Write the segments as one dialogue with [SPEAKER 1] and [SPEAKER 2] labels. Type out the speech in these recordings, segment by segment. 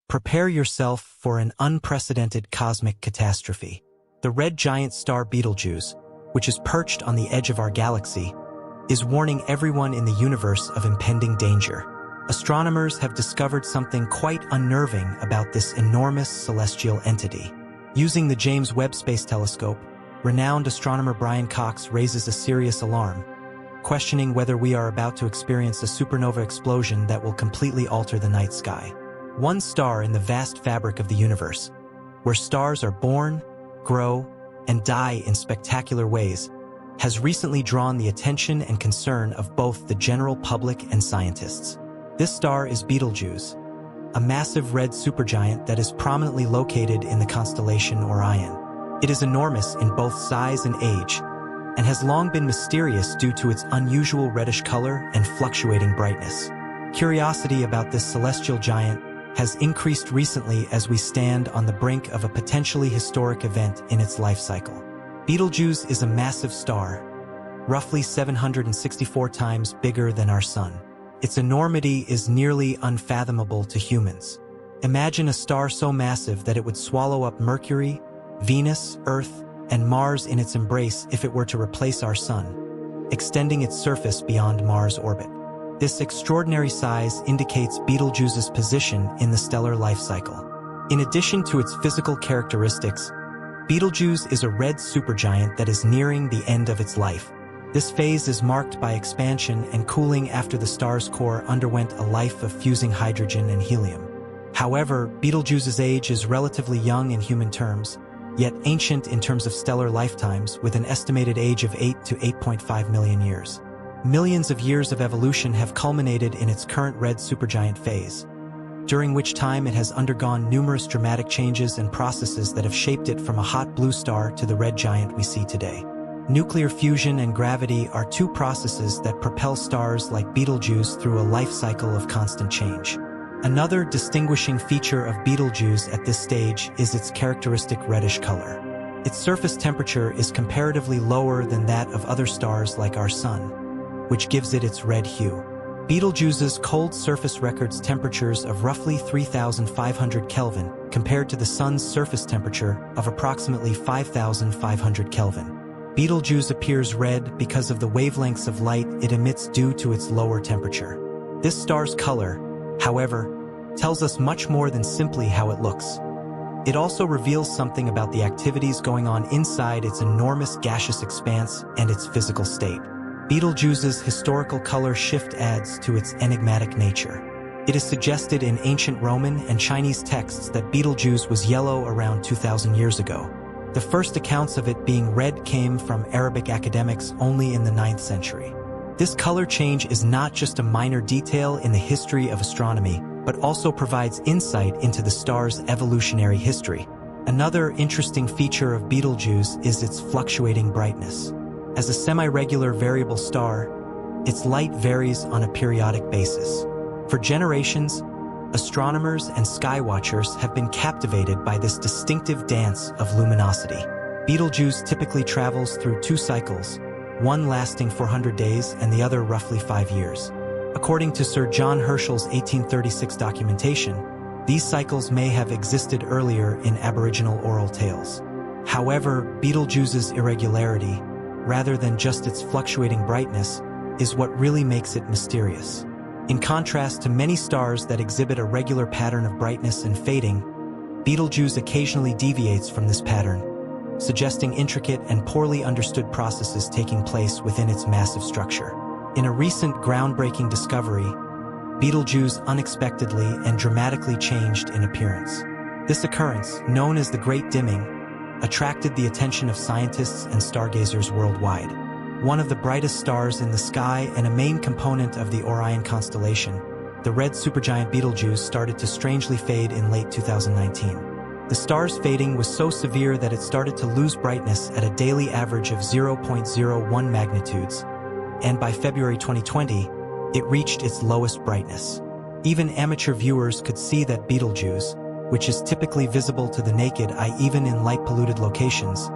[SPEAKER 1] Prepare yourself for an unprecedented cosmic catastrophe. The red giant star Betelgeuse, which is perched on the edge of our galaxy, is warning everyone in the universe of impending danger. Astronomers have discovered something quite unnerving about this enormous celestial entity. Using the James Webb Space Telescope, renowned astronomer Brian Cox raises a serious alarm, questioning whether we are about to experience a supernova explosion that will completely alter the night sky. One star in the vast fabric of the universe, where stars are born, grow, and die in spectacular ways, has recently drawn the attention and concern of both the general public and scientists. This star is Betelgeuse, a massive red supergiant that is prominently located in the constellation Orion. It is enormous in both size and age, and has long been mysterious due to its unusual reddish color and fluctuating brightness. Curiosity about this celestial giant has increased recently as we stand on the brink of a potentially historic event in its life cycle. Betelgeuse is a massive star, roughly 764 times bigger than our Sun. Its enormity is nearly unfathomable to humans. Imagine a star so massive that it would swallow up Mercury, Venus, Earth, and Mars in its embrace if it were to replace our Sun, extending its surface beyond Mars' orbit. This extraordinary size indicates Betelgeuse's position in the stellar life cycle. In addition to its physical characteristics, Betelgeuse is a red supergiant that is nearing the end of its life. This phase is marked by expansion and cooling after the star's core underwent a life of fusing hydrogen and helium. However, Betelgeuse's age is relatively young in human terms, yet ancient in terms of stellar lifetimes, with an estimated age of 8 to 8.5 million years. Millions of years of evolution have culminated in its current red supergiant phase, during which time it has undergone numerous dramatic changes and processes that have shaped it from a hot blue star to the red giant we see today. Nuclear fusion and gravity are two processes that propel stars like Betelgeuse through a life cycle of constant change. Another distinguishing feature of Betelgeuse at this stage is its characteristic reddish color. Its surface temperature is comparatively lower than that of other stars like our Sun, which gives it its red hue. Betelgeuse's cold surface records temperatures of roughly 3,500 Kelvin compared to the Sun's surface temperature of approximately 5,500 Kelvin. Betelgeuse appears red because of the wavelengths of light it emits due to its lower temperature. This star's color, however, tells us much more than simply how it looks. It also reveals something about the activities going on inside its enormous gaseous expanse and its physical state. Betelgeuse's historical color shift adds to its enigmatic nature. It is suggested in ancient Roman and Chinese texts that Betelgeuse was yellow around 2,000 years ago. The first accounts of it being red came from Arabic academics only in the 9th century. This color change is not just a minor detail in the history of astronomy, but also provides insight into the star's evolutionary history. Another interesting feature of Betelgeuse is its fluctuating brightness. As a semi-regular variable star, its light varies on a periodic basis. For generations, astronomers and skywatchers have been captivated by this distinctive dance of luminosity. Betelgeuse typically travels through two cycles, one lasting 400 days and the other roughly 5 years. According to Sir John Herschel's 1836 documentation, these cycles may have existed earlier in Aboriginal oral tales. However, Betelgeuse's irregularity, rather than just its fluctuating brightness, is what really makes it mysterious. In contrast to many stars that exhibit a regular pattern of brightness and fading, Betelgeuse occasionally deviates from this pattern, suggesting intricate and poorly understood processes taking place within its massive structure. In a recent groundbreaking discovery, Betelgeuse unexpectedly and dramatically changed in appearance. This occurrence, known as the Great Dimming, attracted the attention of scientists and stargazers worldwide. One of the brightest stars in the sky and a main component of the Orion constellation, the red supergiant Betelgeuse started to strangely fade in late 2019. The star's fading was so severe that it started to lose brightness at a daily average of 0.01 magnitudes, and by February 2020, it reached its lowest brightness. Even amateur viewers could see that Betelgeuse, which is typically visible to the naked eye even in light-polluted locations,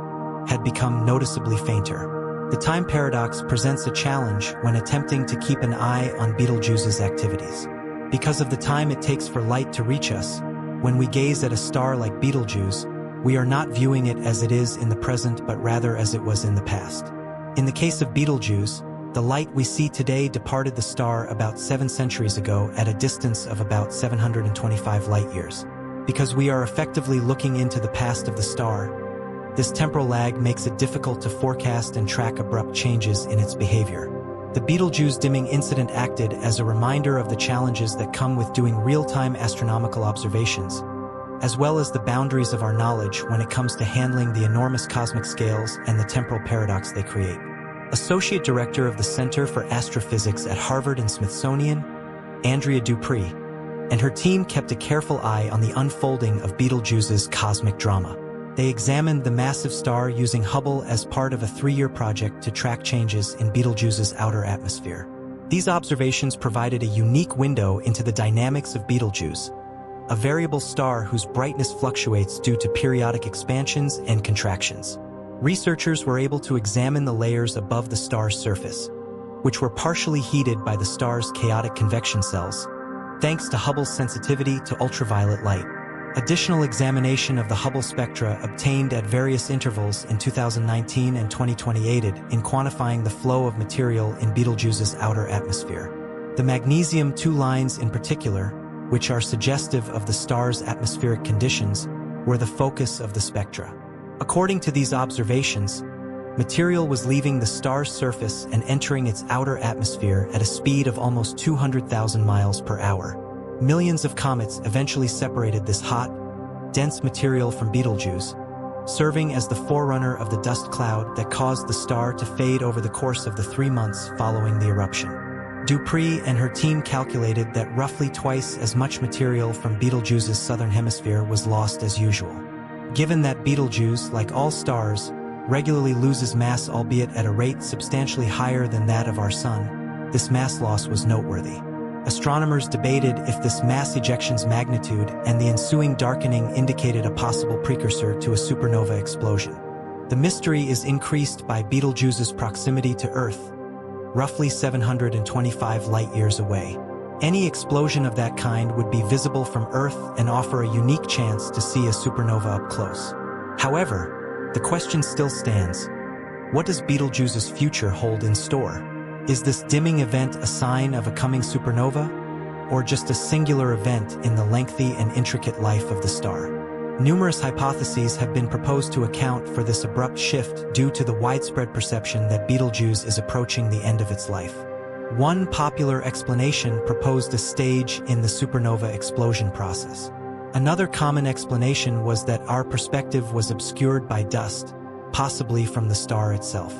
[SPEAKER 1] had become noticeably fainter. The time paradox presents a challenge when attempting to keep an eye on Betelgeuse's activities. Because of the time it takes for light to reach us, When we gaze at a star like Betelgeuse, we are not viewing it as it is in the present but rather as it was in the past. In the case of Betelgeuse, the light we see today departed the star about 7 centuries ago at a distance of about 725 light-years. Because we are effectively looking into the past of the star, this temporal lag makes it difficult to forecast and track abrupt changes in its behavior. The Betelgeuse dimming incident acted as a reminder of the challenges that come with doing real-time astronomical observations, as well as the boundaries of our knowledge when it comes to handling the enormous cosmic scales and the temporal paradox they create. Associate Director of the Center for Astrophysics at Harvard and Smithsonian, Andrea Dupree, and her team kept a careful eye on the unfolding of Betelgeuse's cosmic drama. They examined the massive star using Hubble as part of a 3-year project to track changes in Betelgeuse's outer atmosphere. These observations provided a unique window into the dynamics of Betelgeuse, a variable star whose brightness fluctuates due to periodic expansions and contractions. Researchers were able to examine the layers above the star's surface, which were partially heated by the star's chaotic convection cells, thanks to Hubble's sensitivity to ultraviolet light. Additional examination of the Hubble spectra obtained at various intervals in 2019 and 2020 aided in quantifying the flow of material in Betelgeuse's outer atmosphere. The magnesium 2 lines in particular, which are suggestive of the star's atmospheric conditions, were the focus of the spectra. According to these observations, material was leaving the star's surface and entering its outer atmosphere at a speed of almost 200,000 miles per hour. Millions of comets eventually separated this hot, dense material from Betelgeuse, serving as the forerunner of the dust cloud that caused the star to fade over the course of the 3 months following the eruption. Dupree and her team calculated that roughly twice as much material from Betelgeuse's southern hemisphere was lost as usual. Given that Betelgeuse, like all stars, regularly loses mass, albeit at a rate substantially higher than that of our Sun, this mass loss was noteworthy. Astronomers debated if this mass ejection's magnitude and the ensuing darkening indicated a possible precursor to a supernova explosion. The mystery is increased by Betelgeuse's proximity to Earth, roughly 725 light-years away. Any explosion of that kind would be visible from Earth and offer a unique chance to see a supernova up close. However, the question still stands: what does Betelgeuse's future hold in store? Is this dimming event a sign of a coming supernova, or just a singular event in the lengthy and intricate life of the star? Numerous hypotheses have been proposed to account for this abrupt shift due to the widespread perception that Betelgeuse is approaching the end of its life. One popular explanation proposed a stage in the supernova explosion process. Another common explanation was that our perspective was obscured by dust, possibly from the star itself.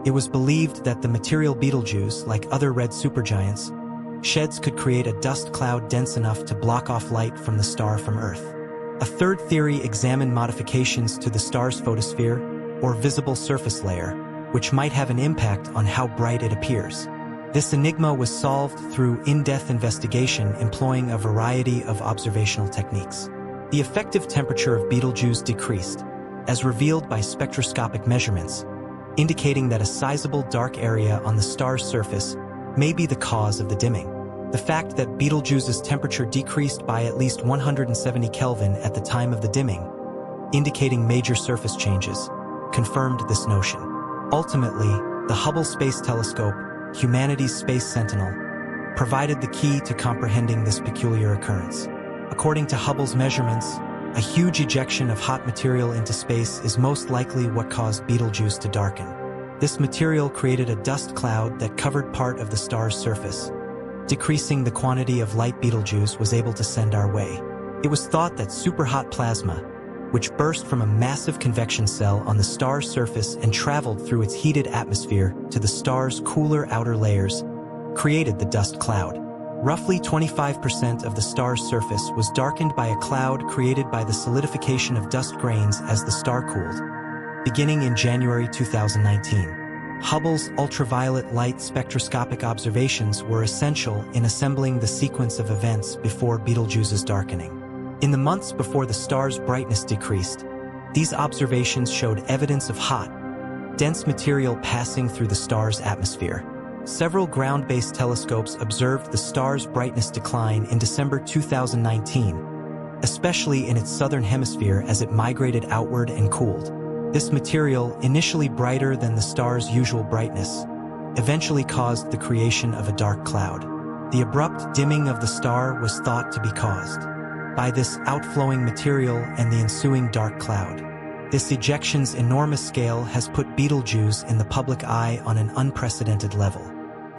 [SPEAKER 1] It was believed that the material Betelgeuse, like other red supergiants, sheds could create a dust cloud dense enough to block off light from the star from Earth. A third theory examined modifications to the star's photosphere, or visible surface layer, which might have an impact on how bright it appears. This enigma was solved through in-depth investigation employing a variety of observational techniques. The effective temperature of Betelgeuse decreased, as revealed by spectroscopic measurements, indicating that a sizable dark area on the star's surface may be the cause of the dimming. The fact that Betelgeuse's temperature decreased by at least 170 Kelvin at the time of the dimming, indicating major surface changes, confirmed this notion. Ultimately, the Hubble Space Telescope, humanity's space sentinel, provided the key to comprehending this peculiar occurrence. According to Hubble's measurements, a huge ejection of hot material into space is most likely what caused Betelgeuse to darken. This material created a dust cloud that covered part of the star's surface, decreasing the quantity of light Betelgeuse was able to send our way. It was thought that superhot plasma, which burst from a massive convection cell on the star's surface and traveled through its heated atmosphere to the star's cooler outer layers, created the dust cloud. Roughly 25% of the star's surface was darkened by a cloud created by the solidification of dust grains as the star cooled. Beginning in January 2019, Hubble's ultraviolet light spectroscopic observations were essential in assembling the sequence of events before Betelgeuse's darkening. In the months before the star's brightness decreased, these observations showed evidence of hot, dense material passing through the star's atmosphere. Several ground-based telescopes observed the star's brightness decline in December 2019, especially in its southern hemisphere as it migrated outward and cooled. This material, initially brighter than the star's usual brightness, eventually caused the creation of a dark cloud. The abrupt dimming of the star was thought to be caused by this outflowing material and the ensuing dark cloud. This ejection's enormous scale has put Betelgeuse in the public eye on an unprecedented level.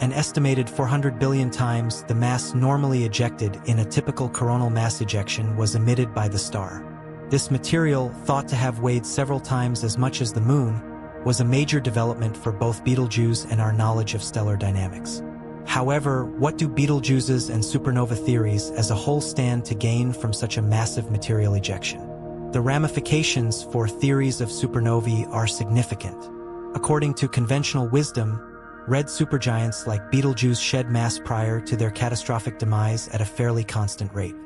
[SPEAKER 1] An estimated 400 billion times the mass normally ejected in a typical coronal mass ejection was emitted by the star. This material, thought to have weighed several times as much as the Moon, was a major development for both Betelgeuse and our knowledge of stellar dynamics. However, what do Betelgeuse's and supernova theories as a whole stand to gain from such a massive material ejection? The ramifications for theories of supernovae are significant. According to conventional wisdom, red supergiants like Betelgeuse shed mass prior to their catastrophic demise at a fairly constant rate.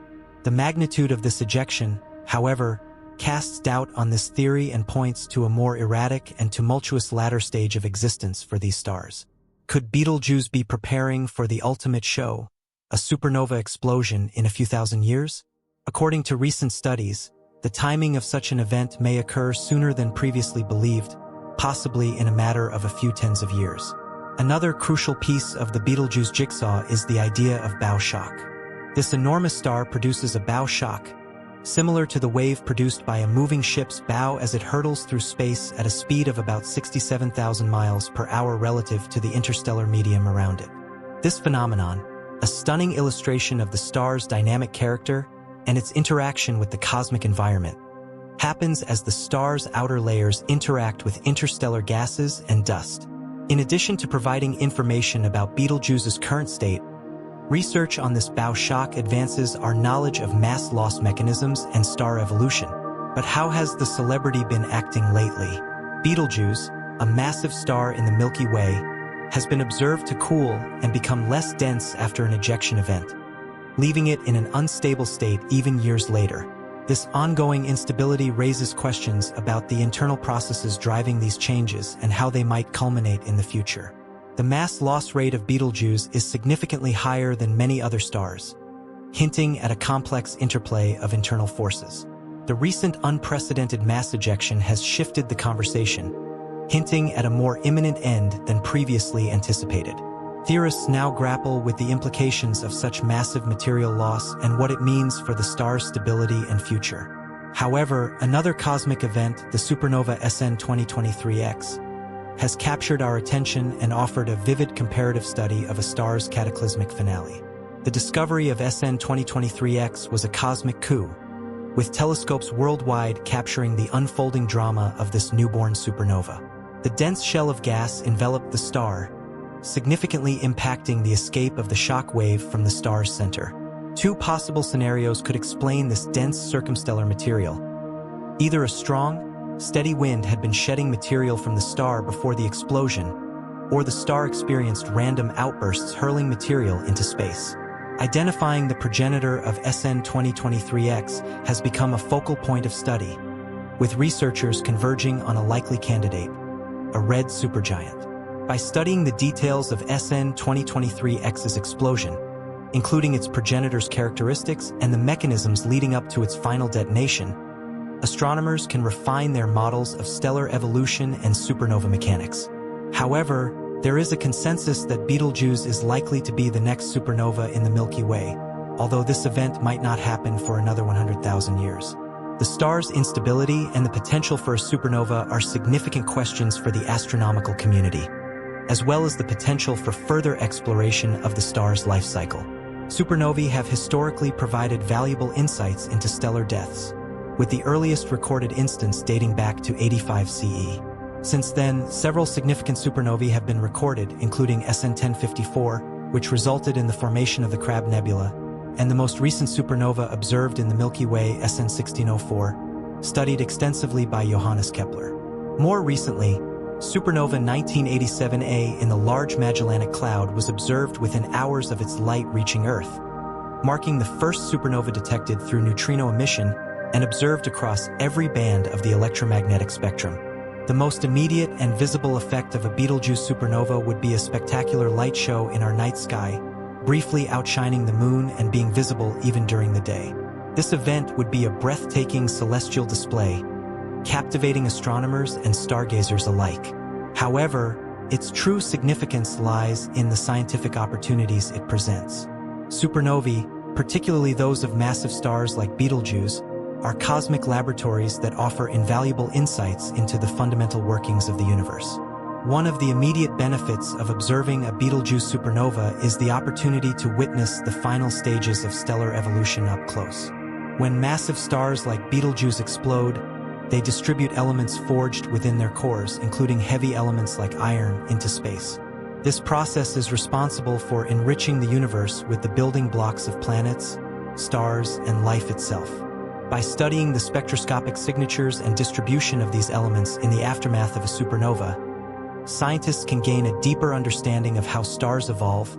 [SPEAKER 1] The magnitude of this ejection, however, casts doubt on this theory and points to a more erratic and tumultuous latter stage of existence for these stars. Could Betelgeuse be preparing for the ultimate show, a supernova explosion in a few thousand years? According to recent studies, the timing of such an event may occur sooner than previously believed, possibly in a matter of a few tens of years. Another crucial piece of the Betelgeuse jigsaw is the idea of bow shock. This enormous star produces a bow shock, similar to the wave produced by a moving ship's bow as it hurtles through space at a speed of about 67,000 miles per hour relative to the interstellar medium around it. This phenomenon, a stunning illustration of the star's dynamic character and its interaction with the cosmic environment, happens as the star's outer layers interact with interstellar gases and dust. In addition to providing information about Betelgeuse's current state, research on this bow shock advances our knowledge of mass loss mechanisms and star evolution. But how has the celebrity been acting lately? Betelgeuse, a massive star in the Milky Way, has been observed to cool and become less dense after an ejection event, leaving it in an unstable state even years later. This ongoing instability raises questions about the internal processes driving these changes and how they might culminate in the future. The mass loss rate of Betelgeuse is significantly higher than many other stars, hinting at a complex interplay of internal forces. The recent unprecedented mass ejection has shifted the conversation, hinting at a more imminent end than previously anticipated. Theorists now grapple with the implications of such massive material loss and what it means for the star's stability and future. However, another cosmic event, the supernova SN 2023X, has captured our attention and offered a vivid comparative study of a star's cataclysmic finale. The discovery of SN 2023X was a cosmic coup, with telescopes worldwide capturing the unfolding drama of this newborn supernova. The dense shell of gas enveloped the star, significantly impacting the escape of the shock wave from the star's center. Two possible scenarios could explain this dense circumstellar material. Either a strong, steady wind had been shedding material from the star before the explosion, or the star experienced random outbursts hurling material into space. Identifying the progenitor of SN 2023X has become a focal point of study, with researchers converging on a likely candidate, a red supergiant. By studying the details of SN 2023X's explosion, including its progenitor's characteristics and the mechanisms leading up to its final detonation, astronomers can refine their models of stellar evolution and supernova mechanics. However, there is a consensus that Betelgeuse is likely to be the next supernova in the Milky Way, although this event might not happen for another 100,000 years. The star's instability and the potential for a supernova are significant questions for the astronomical community, as well as the potential for further exploration of the star's life cycle. Supernovae have historically provided valuable insights into stellar deaths, with the earliest recorded instance dating back to 85 CE. Since then, several significant supernovae have been recorded, including SN 1054, which resulted in the formation of the Crab Nebula, and the most recent supernova observed in the Milky Way, SN 1604, studied extensively by Johannes Kepler. More recently, supernova 1987A in the Large Magellanic Cloud was observed within hours of its light reaching Earth, marking the first supernova detected through neutrino emission and observed across every band of the electromagnetic spectrum. The most immediate and visible effect of a Betelgeuse supernova would be a spectacular light show in our night sky, briefly outshining the moon and being visible even during the day. This event would be a breathtaking celestial display, captivating astronomers and stargazers alike. However, its true significance lies in the scientific opportunities it presents. Supernovae, particularly those of massive stars like Betelgeuse, are cosmic laboratories that offer invaluable insights into the fundamental workings of the universe. One of the immediate benefits of observing a Betelgeuse supernova is the opportunity to witness the final stages of stellar evolution up close. When massive stars like Betelgeuse explode, they distribute elements forged within their cores, including heavy elements like iron, into space. This process is responsible for enriching the universe with the building blocks of planets, stars, and life itself. By studying the spectroscopic signatures and distribution of these elements in the aftermath of a supernova, scientists can gain a deeper understanding of how stars evolve,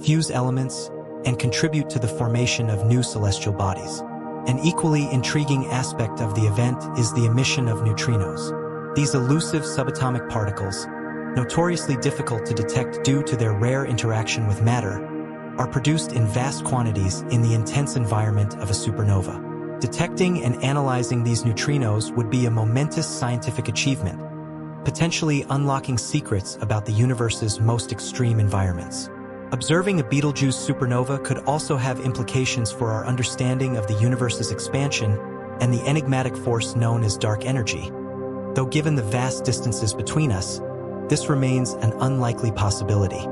[SPEAKER 1] fuse elements, and contribute to the formation of new celestial bodies. An equally intriguing aspect of the event is the emission of neutrinos. These elusive subatomic particles, notoriously difficult to detect due to their rare interaction with matter, are produced in vast quantities in the intense environment of a supernova. Detecting and analyzing these neutrinos would be a momentous scientific achievement, potentially unlocking secrets about the universe's most extreme environments. Observing a Betelgeuse supernova could also have implications for our understanding of the universe's expansion and the enigmatic force known as dark energy. Though given the vast distances between us, this remains an unlikely possibility.